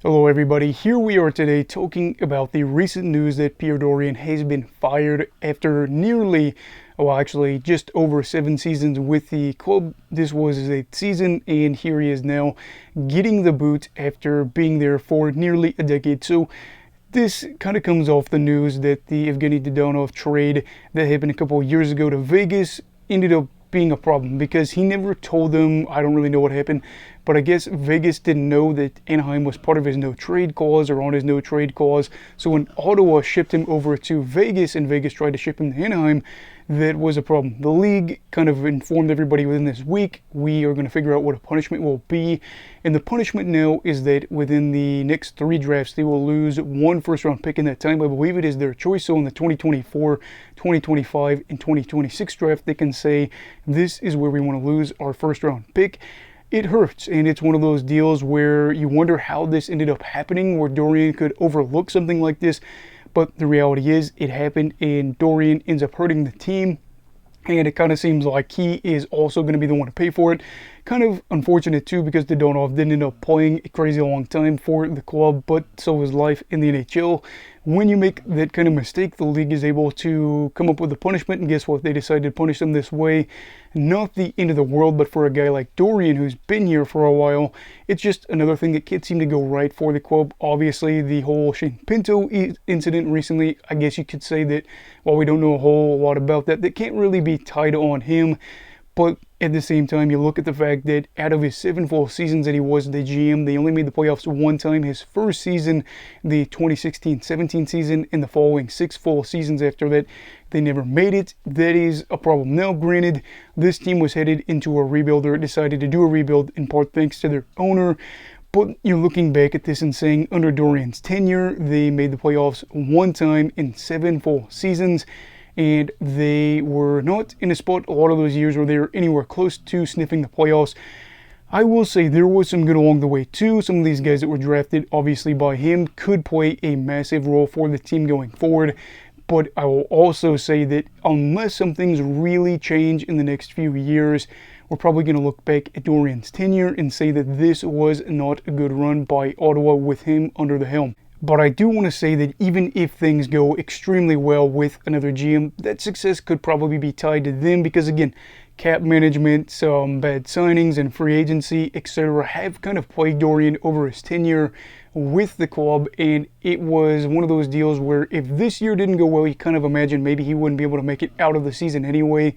Hello everybody, here we are today talking about the recent news that Pierre Dorion has been fired after actually just over 7 seasons with the club. This was his 8th season and here he is now getting the boot after being there for nearly a decade. So this kind of comes off the news that the Evgeny Dadonov trade that happened a couple of years ago to Vegas ended up being a problem because he never told them. I don't really know what happened, but I guess Vegas didn't know that Anaheim was part of his no trade clause or on his no trade clause. So when Ottawa shipped him over to Vegas and Vegas tried to ship him to Anaheim, that was a problem. The league kind of informed everybody within this week, we are going to figure out what a punishment will be. And the punishment now is that within the next 3 drafts, they will lose 1 first-round pick in that time. I believe it is their choice. So in the 2024, 2025, and 2026 draft, they can say, this is where we want to lose our first-round pick. It hurts, and it's one of those deals where you wonder how this ended up happening, where Dorion could overlook something like this. But the reality is, it happened, and Dorion ends up hurting the team. And it kind of seems like he is also going to be the one to pay for it. Kind of unfortunate too, because Dadonov didn't end up playing a crazy long time for the club, but so was life in the NHL. When you make that kind of mistake, the league is able to come up with a punishment, and guess what? They decided to punish them this way. Not the end of the world, but for a guy like Dorion, who's been here for a while, it's just another thing that can't seem to go right for the club. Obviously, the whole Shane Pinto incident recently, I guess you could say that, while we don't know a whole lot about that, that can't really be tied on him. But at the same time, you look at the fact that out of his 7 full seasons that he was the GM, they only made the playoffs 1 time. His first season, the 2016-17 season, and the following 6 full seasons after that, they never made it. That is a problem. Now, granted, this team was headed into a rebuild, or decided to do a rebuild in part thanks to their owner. But you're looking back at this and saying, under Dorion's tenure, they made the playoffs 1 time in 7 full seasons. And they were not in a spot a lot of those years where they were anywhere close to sniffing the playoffs. I will say there was some good along the way too. Some of these guys that were drafted obviously by him could play a massive role for the team going forward. But I will also say that unless some things really change in the next few years, we're probably going to look back at Dorion's tenure and say that this was not a good run by Ottawa with him under the helm. But I do want to say that even if things go extremely well with another GM, that success could probably be tied to them because, again, cap management, some bad signings and free agency, etc. have kind of plagued Dorion over his tenure with the club. And it was one of those deals where if this year didn't go well, you kind of imagined maybe he wouldn't be able to make it out of the season anyway.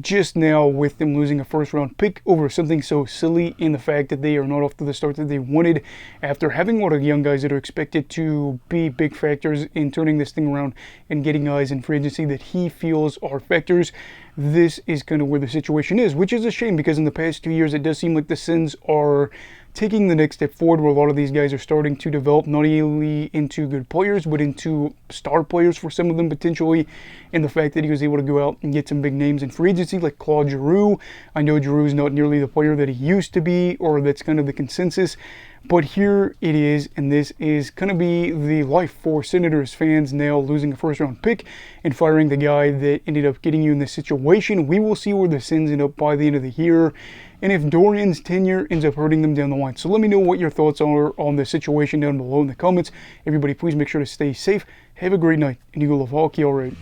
Just now, with them losing a first-round pick over something so silly, in the fact that they are not off to the start that they wanted, after having a lot of young guys that are expected to be big factors in turning this thing around and getting guys in free agency that he feels are factors, this is kind of where the situation is, which is a shame because in the past 2 years, it does seem like the Sens are taking the next step forward where a lot of these guys are starting to develop not only into good players but into star players for some of them potentially. And the fact that he was able to go out and get some big names in free agency like Claude Giroux. I know Giroux is not nearly the player that he used to be, or that's kind of the consensus, but here it is, and this is going to be the life for Senators fans now, losing a first-round pick and firing the guy that ended up getting you in this situation. We will see where the Sens end up by the end of the year, and if Dorion's tenure ends up hurting them down the line. So let me know what your thoughts are on the situation down below in the comments. Everybody, please make sure to stay safe. Have a great night, and you go love hockey, all right.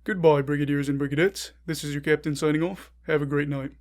Goodbye, Brigadiers and Brigadettes. This is your captain signing off. Have a great night.